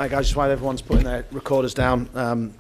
Hi guys, just while everyone's putting their recorders down,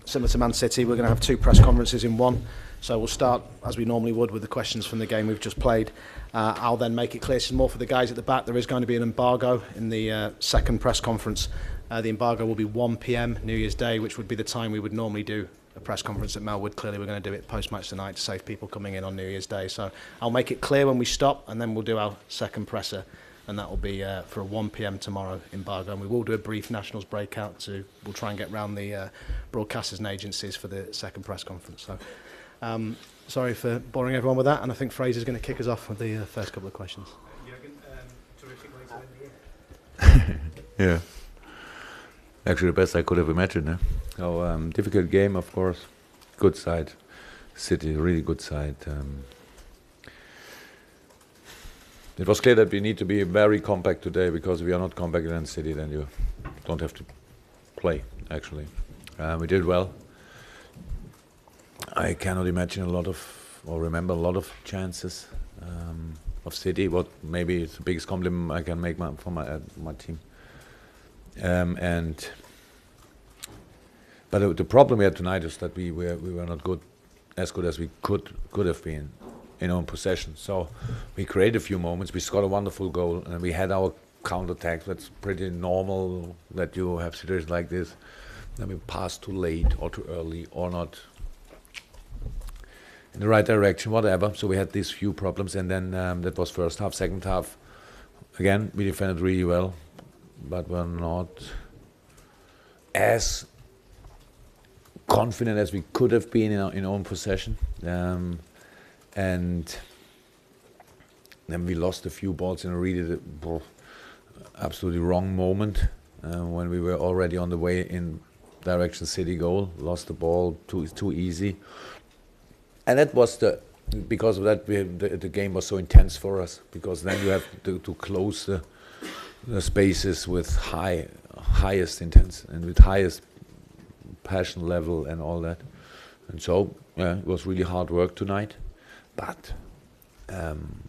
similar to Man City, we're going to have 2 press conferences in one. So we'll start, as we normally would, with the questions from the game we've just played. I'll then make it clear, this is more for the guys at the back, there is going to be an embargo in the second press conference. The embargo will be 1 PM New Year's Day, which would be the time we would normally do a press conference at Melwood. Clearly we're going to do it post-match tonight to save people coming in on New Year's Day. So I'll make it clear when we stop, and then we'll do our second presser. And that will be for a 1 PM tomorrow embargo. And we will do a brief Nationals breakout we'll try and get round the broadcasters and agencies for the second press conference. So sorry for boring everyone with that, and I think Fraser's going to kick us off with the first couple of questions. Jurgen, terrific way to end the year. Yeah, actually the best I could have imagined. Eh? So difficult game, of course. Good side, City, really good side. It was clear that we need to be very compact today, because if we are not compact against City, then you don't have to play, actually. We did well. I cannot imagine remember a lot of chances of City. What maybe it's the biggest compliment I can make for my team. But the problem we had tonight is that we were not as good as we could have been in own possession. So we created a few moments, we scored a wonderful goal, and we had our counter-attack. That's pretty normal that you have situations like this. Then we pass too late or too early or not in the right direction, whatever. So we had these few problems, and then that was first half. Second half, again, we defended really well, but we're not as confident as we could have been in own possession. And then we lost a few balls in a really absolutely wrong moment when we were already on the way in direction City goal. Lost the ball too easy, and that was because of that the game was so intense for us, because then you have to close the spaces with highest intense and with highest passion level and all that. And so yeah, it was really hard work tonight. But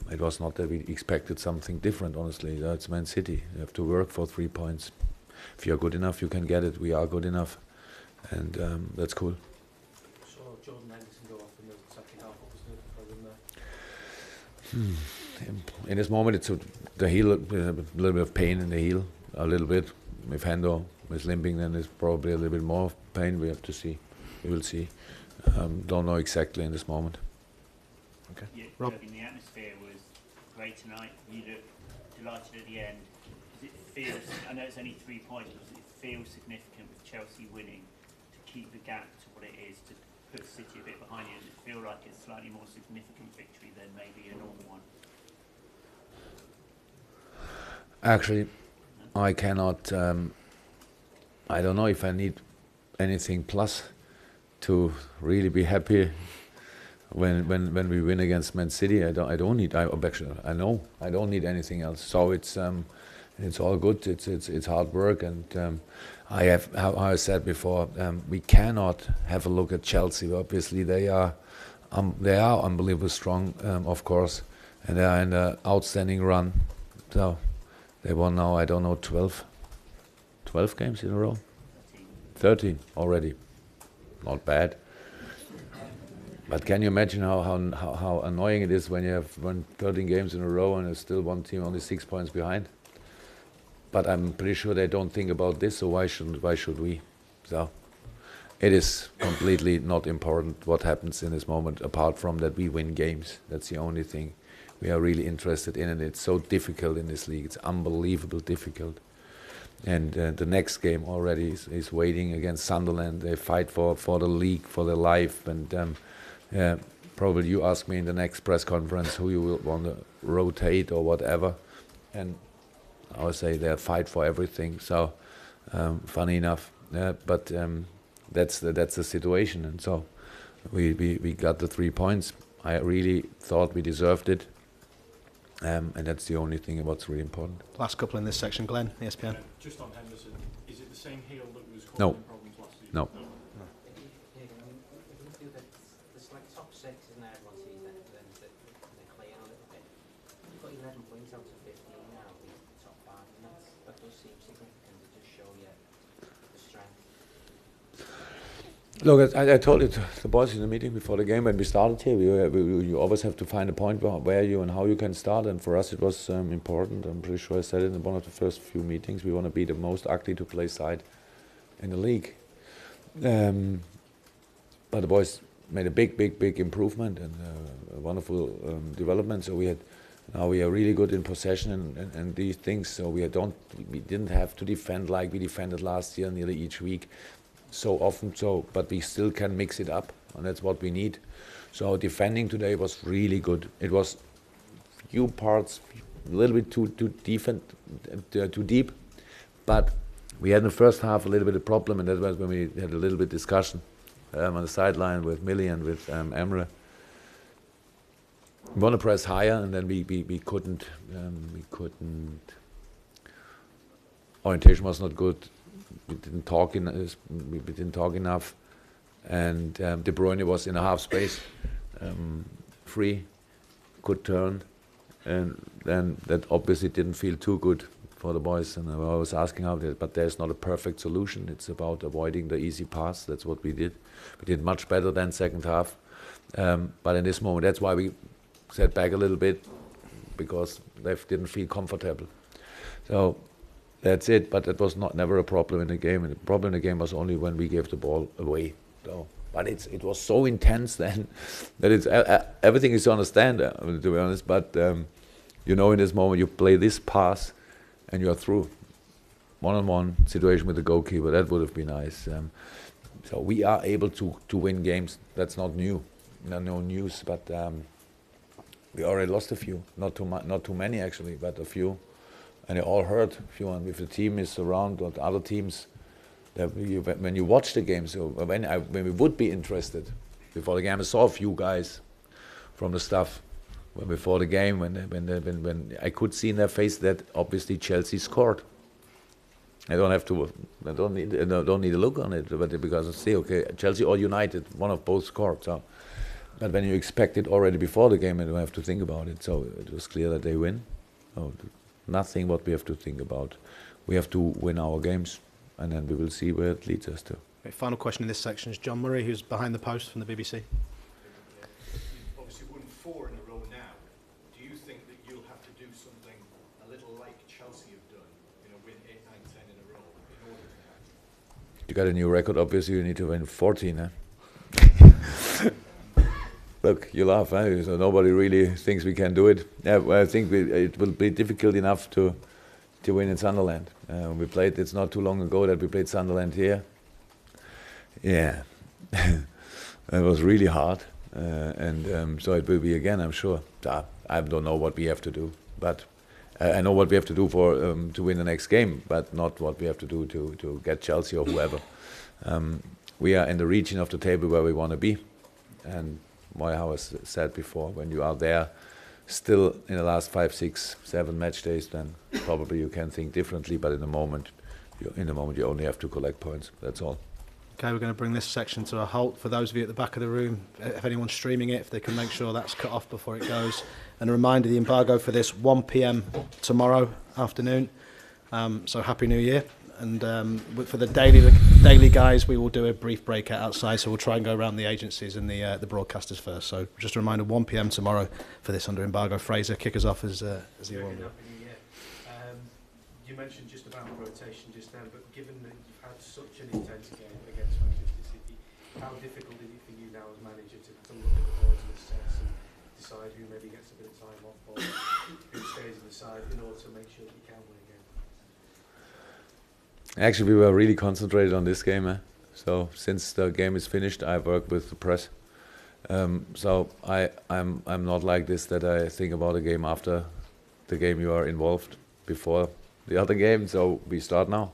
it was not that we expected something different, honestly. That's Man City. You have to work for 3 points. If you're good enough, you can get it. We are good enough. And that's cool. So Jordan Henderson go off in the second half. What was the problem there? In this moment, it's the heel, a little bit of pain in the heel, a little bit. If Hendo is limping, then there's probably a little bit more pain. We have to see. We will see. Don't know exactly in this moment. Okay. Yeah, Rob? Jurgen, the atmosphere was great tonight. You looked delighted at the end. Does it feel, I know it's only 3 points, but does it feel significant with Chelsea winning to keep the gap to what it is, to put City a bit behind you? Does it feel like it's a slightly more significant victory than maybe a normal one? Actually, I cannot, I don't know if I need anything plus to really be happy. When we win against Man City, I don't need. I know I don't need anything else. So it's all good. It's hard work, and I have, how I said before, we cannot have a look at Chelsea. Obviously, they are unbelievably strong, of course, and they are in an outstanding run. So they won now, I don't know, 12 games in a row, 13 already. Not bad. But can you imagine how annoying it is when you have won 13 games in a row and there's still one team only 6 points behind? But I'm pretty sure they don't think about this, so why should we? So it is completely not important what happens in this moment, apart from that we win games. That's the only thing we are really interested in, and it's so difficult in this league. It's unbelievable difficult. And the next game already is waiting against Sunderland. They fight for the league, for their life, and probably you ask me in the next press conference who you will want to rotate or whatever, and I would say they fight for everything. So funny enough, but that's the situation, and so we got the 3 points. I really thought we deserved it, and that's the only thing what's really important. Last couple in this section, Glenn, ESPN. Just on Henderson, is it the same heel that was No. causing problems last season? No. There's like top 6, isn't there? Everyone sees that, then they're clear a little bit. You've got 11 points out of 15 now, the top 5, and that does seem significant to just show you Look, I told it to the boys in the meeting before the game when we started here. You always have to find a point where you and how you can start, and for us it was important. I'm pretty sure I said it in one of the first few meetings. We want to be the most ugly to play side in the league. But the boys made a big improvement and a wonderful development. So now we are really good in possession and these things. So we didn't have to defend like we defended last year nearly each week. So often, but we still can mix it up, and that's what we need. So defending today was really good. It was few parts a little bit too deep, but we had in the first half a little bit of problem, and that was when we had a little bit discussion on the sideline with Millie and with Emre. We want to press higher, and then we couldn't. Orientation was not good. We didn't talk enough, and De Bruyne was in a half space, free, good turn, and then that obviously didn't feel too good for the boys. And I was asking how but there's not a perfect solution. It's about avoiding the easy pass. That's what we did. We did much better than second half, but in this moment, that's why we sat back a little bit, because they didn't feel comfortable. So. That's it, but that was never a problem in the game. And the problem in the game was only when we gave the ball away. So, but it was so intense then that it's everything is to understand, to be honest. But in this moment you play this pass and you are through. One-on-one situation with the goalkeeper, that would have been nice. So we are able to win games. That's not new, no news. But we already lost a few, not too many actually, but a few. And it all hurt if the team is around or the other teams. When you watch the game, so when we would be interested before the game, I saw a few guys from the staff before the game when I could see in their face that obviously Chelsea scored. I don't need to look on it, but because I see Chelsea or United, one of both scored. So, but when you expect it already before the game, you don't have to think about it. So it was clear that they win. So, nothing what we have to think about. We have to win our games, and then we will see where it leads us to. Okay, final question in this section is John Murray, who's behind the post from the BBC. You've obviously won 4 in a row now. Do you think that you'll have to do something a little like Chelsea have done, win 8, 9, 10 in a row in order to have? You got a new record, obviously you need to win 14, huh? Look, you laugh, eh? So nobody really thinks we can do it. Yeah, well, I think it will be difficult enough to win in Sunderland. We played. It's not too long ago that we played Sunderland here. Yeah, it was really hard, and so it will be again, I'm sure. I don't know what we have to do, but I know what we have to do to win the next game, but not what we have to do to get Chelsea or whoever. We are in the region of the table where we want to be, and. How I said before, when you are there still in the last 5, 6, 7 match days, then probably you can think differently, but in the moment you only have to collect points. That's all. Okay, we're going to bring this section to a halt. For those of you at the back of the room, if anyone's streaming it, if they can make sure that's cut off before it goes. And a reminder, the embargo for this 1 p.m. tomorrow afternoon. So Happy New Year. And for the daily guys, we will do a brief breakout outside, so we'll try and go around the agencies and the broadcasters first. So just a reminder, 1 p.m. tomorrow for this under embargo. Fraser, kick us off as you want. You mentioned just about rotation just then, but given that you've had such an intense game against Manchester City, how difficult is it for you now as manager to look at the boys and assess and decide who maybe gets a bit of time off or who stays in the side in order to make sure that you can win a game? Actually, we were really concentrated on this game. So since the game is finished, I work with the press. So I'm not like this that I think about a game after the game you are involved before the other game. So we start now.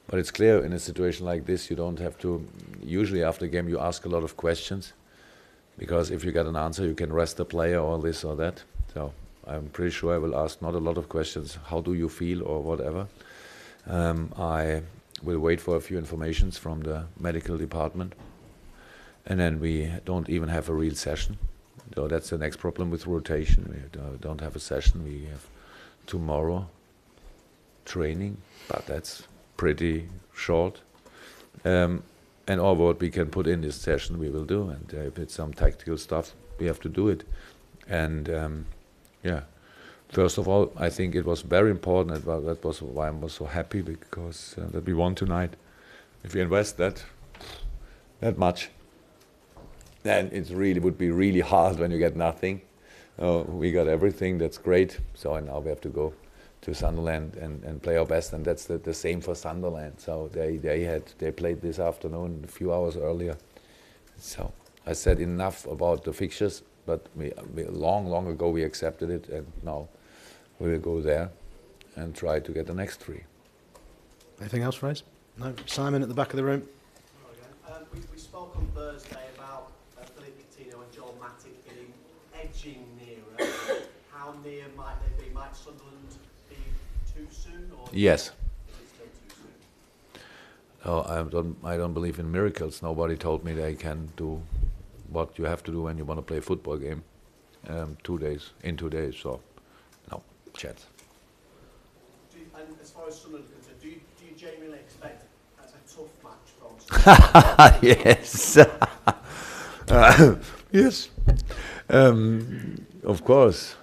But it's clear in a situation like this, you don't have to. Usually after the game, you ask a lot of questions, because if you get an answer, you can rest the player or this or that. So I'm pretty sure I will ask not a lot of questions. How do you feel or whatever. I will wait for a few informations from the medical department, and then we don't even have a real session. So that's the next problem with rotation. We don't have a session. We have tomorrow training, but that's pretty short. and all what we can put in this session we will do, and if it's some tactical stuff we have to do it. And yeah, first of all, I think it was very important. That was why I was so happy, because that we won tonight. If you invest that much, then it really would be really hard when you get nothing. We got everything. That's great. So now we have to go to Sunderland and play our best, and that's the same for Sunderland. So they played this afternoon a few hours earlier. So I said enough about the fixtures, but we long ago we accepted it, and now we will go there and try to get the next 3. Anything else, Fraser? No. Simon at the back of the room. We spoke on Thursday about Philippe Coutinho and Joel Matip getting edging nearer. How near might they be? Might Sunderland be too soon? Or Yes. Is it still too soon? Oh, I don't believe in miracles. Nobody told me they can do what you have to do when you want to play a football game 2 days, in 2 days. So, no chance. And as far as Sunderland is concerned, do you genuinely expect that's a tough match from Sunderland? Yes. Yes. Of course.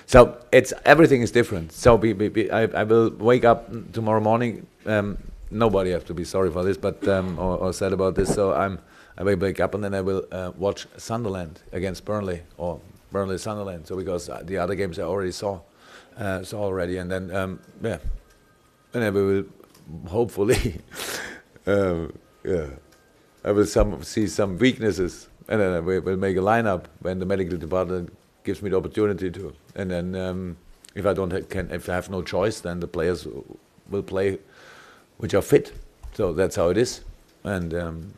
So everything is different. So I will wake up tomorrow morning. Nobody have to be sorry for this, but or sad about this. So I will wake up and then I will watch Sunderland against Burnley, or Burnley Sunderland. So because the other games I already saw already, and then yeah, and then we will hopefully I will see some weaknesses, and then I will make a lineup when the medical department gives me the opportunity to. And then if I have no choice, then the players will play which are fit. So that's how it is, and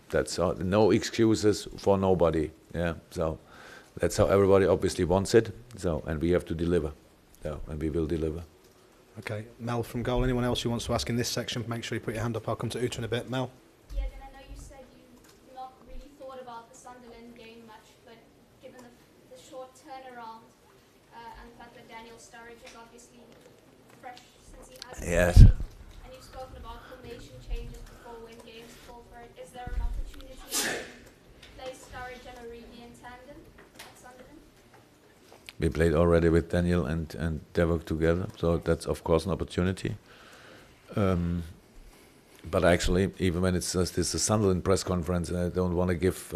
that's all, no excuses for nobody. Yeah, so that's how everybody obviously wants it. So, and we have to deliver. So, and we will deliver. Okay, Mel from goal. Anyone else who wants to ask in this section, make sure you put your hand up. I'll come to Uta in a bit. Mel. Yeah, then I know you said you not really thought about the Sunderland game much, but given the short turnaround and the fact that Daniel Sturridge is obviously fresh since he hasn't Yes. played, and you've spoken about formation changes before when games call for it, is there an opportunity to play Sturridge and Origi in tandem at Sunderland? We played already with Daniel and they work together, so that's of course an opportunity. But actually, even when it's just this Sunderland press conference, I don't want to give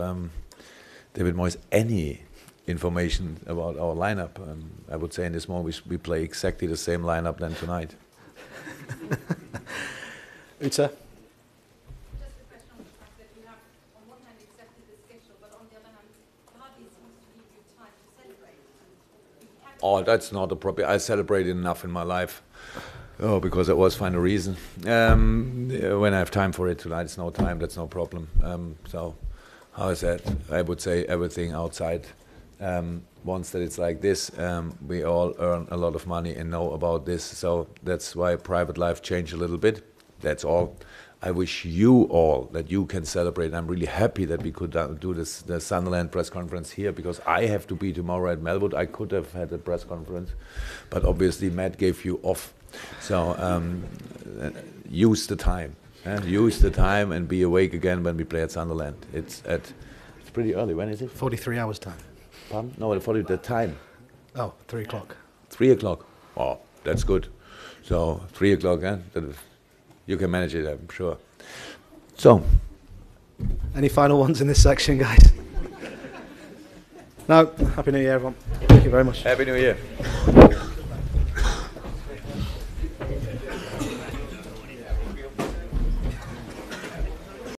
David Moyes any information about our lineup. I would say in this moment we play exactly the same lineup than tonight. Uta. Just a question on the fact that you have, on one hand, accepted the schedule, but on the other hand, hardly seems to give you time to celebrate. Oh, that's not a problem. I celebrated enough in my life. Oh, because I always find a reason. When I have time for it tonight, it's no time. That's no problem. So, how is that? I would say everything outside. Once that it's like this, we all earn a lot of money and know about this. So that's why private life changed a little bit. That's all. I wish you all that you can celebrate. I'm really happy that we could do the Sunderland press conference here, because I have to be tomorrow at Melwood. I could have had a press conference, but obviously Matt gave you off. So use the time. Use the time and be awake again when we play at Sunderland. It's pretty early. When is it? 43 hours time. Pardon? No, the time. Oh, 3 o'clock. 3 o'clock. Oh, that's good. So 3 o'clock, you can manage it, I'm sure. So, Any final ones in this section, guys? No. Happy New Year, everyone. Thank you very much. Happy New Year.